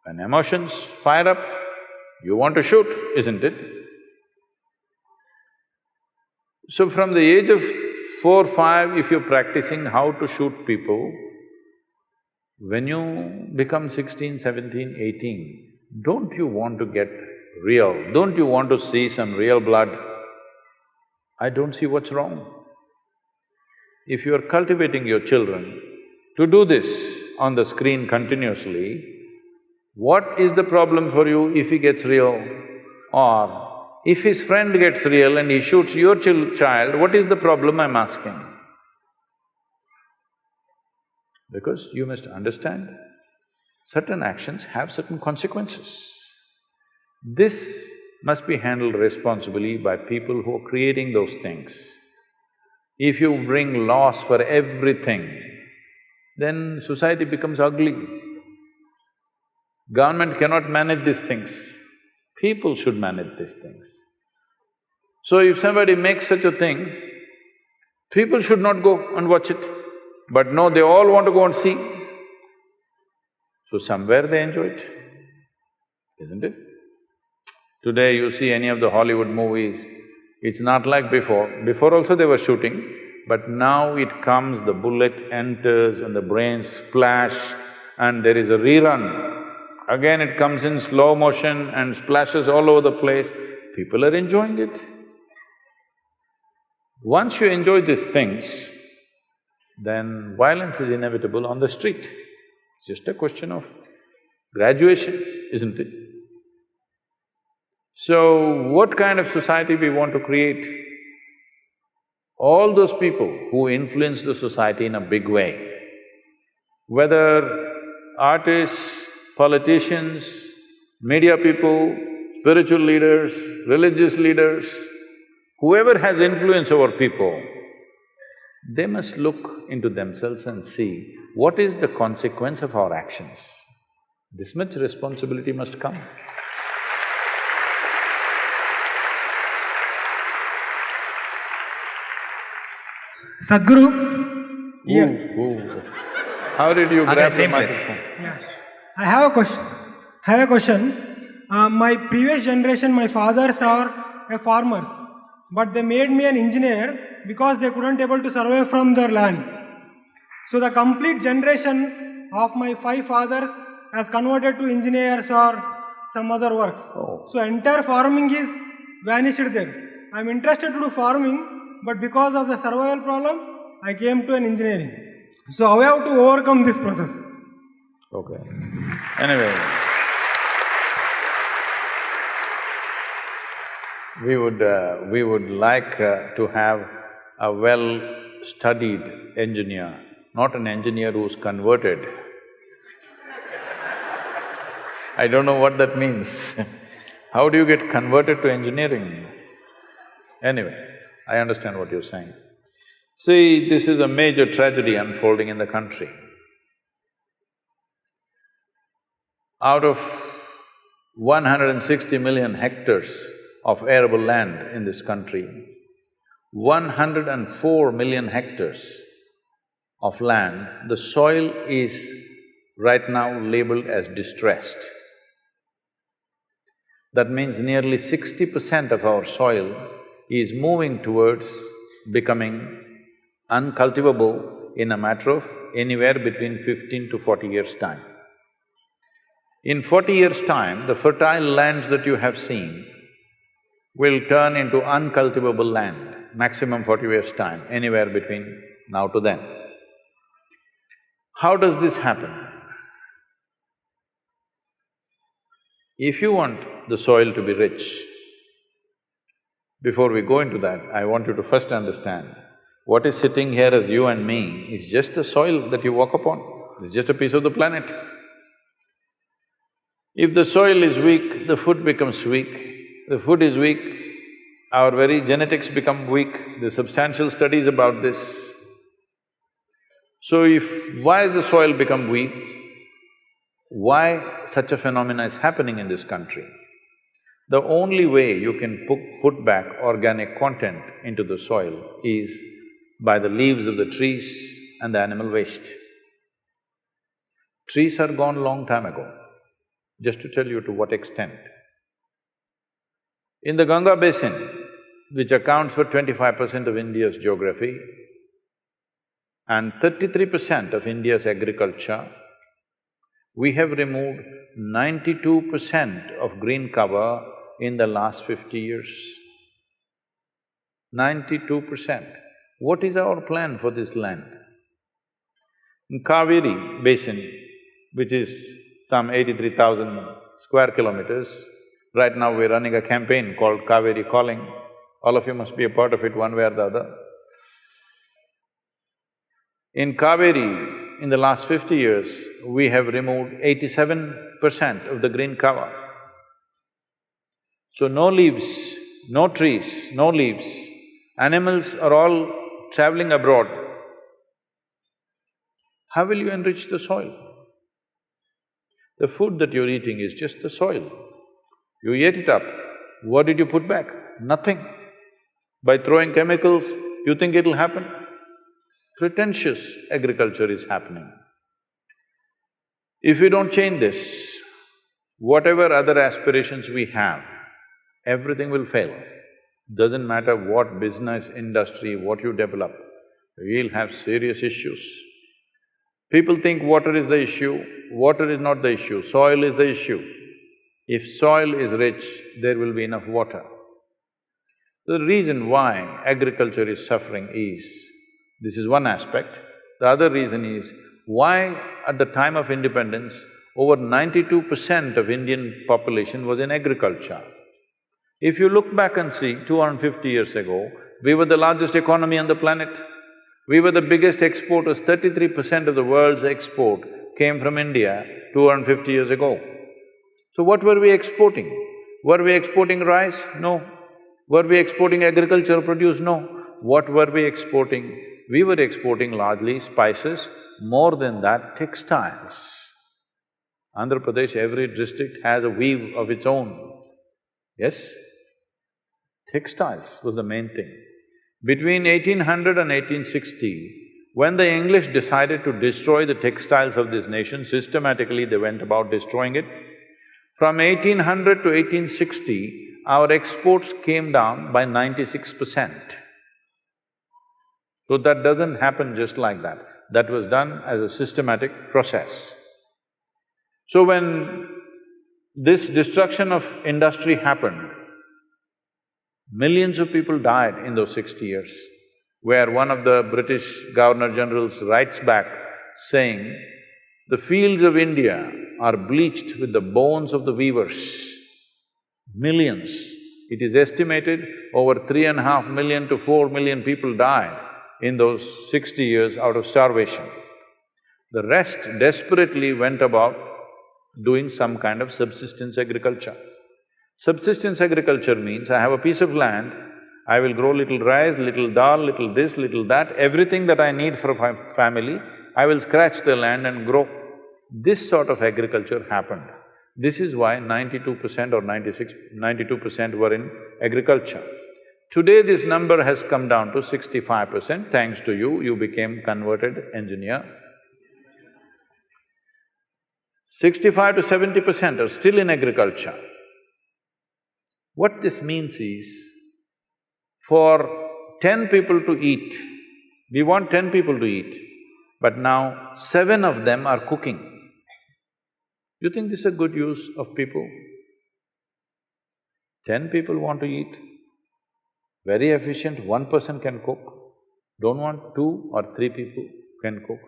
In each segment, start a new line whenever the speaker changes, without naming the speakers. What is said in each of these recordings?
When emotions fire up, you want to shoot, isn't it? So from the age of 4, 5, if you're practicing how to shoot people, when you become 16, 17, 18, don't you want to get real? Don't you want to see some real blood? I don't see what's wrong. If you are cultivating your children to do this on the screen continuously, what is the problem for you if he gets real? Or if his friend gets real and he shoots your child, what is the problem, I'm asking? Because you must understand, certain actions have certain consequences. This must be handled responsibly by people who are creating those things. If you bring laws for everything, then society becomes ugly. Government cannot manage these things, people should manage these things. So if somebody makes such a thing, people should not go and watch it. But no, they all want to go and see. So somewhere they enjoy it, isn't it? Today you see any of the Hollywood movies, it's not like before. Before also they were shooting, but now it comes, the bullet enters and the brains splash and there is a rerun. Again it comes in slow motion and splashes all over the place. People are enjoying it. Once you enjoy these things, then violence is inevitable on the street. It's just a question of graduation, isn't it? So, what kind of society we want to create? All those people who influence the society in a big way, whether artists, politicians, media people, spiritual leaders, religious leaders, whoever has influence over people, they must look into themselves and see what is the consequence of our actions. This much responsibility must come.
Sadhguru, here.
Ooh. How did you grab the microphone?
Yeah. I have a question. My previous generation, my fathers are farmers, but they made me an engineer because they couldn't able to survive from their land. So the complete generation of my 5 fathers has converted to engineers or some other works.
Oh.
So entire farming is vanished there. I'm interested to do farming, but because of the survival problem, I came to an engineering. So how I have to overcome this process?
Okay. Anyway, we would like to have a well-studied engineer, not an engineer who's converted. I don't know what that means. How do you get converted to engineering? Anyway, I understand what you're saying. See, this is a major tragedy unfolding in the country. Out of 160 million hectares of arable land in this country, 104 million hectares of land, the soil is right now labeled as distressed. That means nearly 60% of our soil is moving towards becoming uncultivable in a matter of anywhere between 15 to 40 years' time. In 40 years' time, the fertile lands that you have seen will turn into uncultivable land, maximum 40 years' time, anywhere between now to then. How does this happen? If you want the soil to be rich, before we go into that, I want you to first understand, what is sitting here as you and me is just the soil that you walk upon, it's just a piece of the planet. If the soil is weak, the food becomes weak. The food is weak, our very genetics become weak. There's substantial studies about this. So why has the soil become weak? Why such a phenomena is happening in this country? The only way you can put back organic content into the soil is by the leaves of the trees and the animal waste. Trees are gone long time ago. just to tell you to what extent. In the Ganga basin, which accounts for 25% of India's geography and 33% of India's agriculture, we have removed 92% of green cover in the last 50 years. 92%. What is our plan for this land? In Kaveri basin, which is some 83,000 square kilometers, right now we're running a campaign called Kaveri Calling. All of you must be a part of it one way or the other. In Kaveri, in the last 50 years, we have removed 87% of the green cover. So no leaves, no trees, no leaves. Animals are all traveling abroad. How will you enrich the soil? The food that you're eating is just the soil. You ate it up. What did you put back? Nothing. By throwing chemicals, you think it'll happen? Pretentious agriculture is happening. If we don't change this, whatever other aspirations we have, everything will fail. Doesn't matter what business, industry, what you develop, we'll have serious issues. People think water is the issue, water is not the issue, soil is the issue. If soil is rich, there will be enough water. The reason why agriculture is suffering is, this is one aspect. The other reason is, why at the time of independence, over 92% of Indian population was in agriculture. If you look back and see, 250 years ago, we were the largest economy on the planet. We were the biggest exporters, 33% of the world's export came from India 250 years ago. So what were we exporting? Were we exporting rice? No. Were we exporting agricultural produce? No. What were we exporting? We were exporting largely spices, more than that, textiles. Andhra Pradesh, every district has a weave of its own. Yes? Textiles was the main thing. Between 1800 and 1860, when the English decided to destroy the textiles of this nation, systematically they went about destroying it. From 1800 to 1860, our exports came down by 96%. So that doesn't happen just like that. That was done as a systematic process. So when this destruction of industry happened, millions of people died in those 60 years, where one of the British Governor-Generals writes back saying, the fields of India are bleached with the bones of the weavers. Millions. It is estimated over 3.5 million to 4 million people died in those 60 years out of starvation. The rest desperately went about doing some kind of subsistence agriculture. Subsistence agriculture means I have a piece of land, I will grow little rice, little dal, little this, little that, everything that I need for a family, I will scratch the land and grow. This sort of agriculture happened. This is why 92% or 92% were in agriculture. Today this number has come down to 65%, thanks to you, you became converted engineer. 65 to 70% are still in agriculture. What this means is, for 10 people to eat, we want 10 people to eat, but now 7 of them are cooking. You think this is a good use of people? 10 people want to eat, very efficient, 1 person can cook. Don't want 2 or 3 people can cook.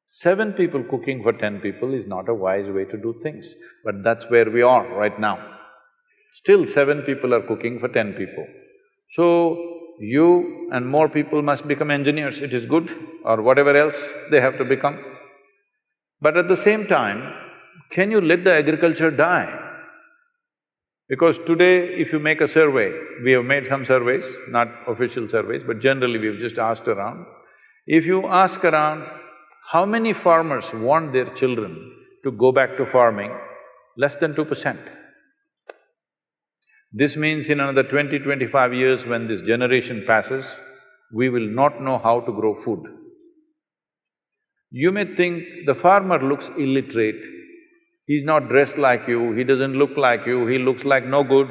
7 people cooking for 10 people is not a wise way to do things, but that's where we are right now. Still 7 people are cooking for 10 people. So, you and more people must become engineers, it is good, or whatever else they have to become. But at the same time, can you let the agriculture die? Because today, if you make a survey, we have made some surveys, not official surveys, but generally we've just asked around. If you ask around, how many farmers want their children to go back to farming? Less than 2%. This means in another 20-25 years when this generation passes, we will not know how to grow food. You may think the farmer looks illiterate, He's not dressed like you, he doesn't look like you, he looks like no good.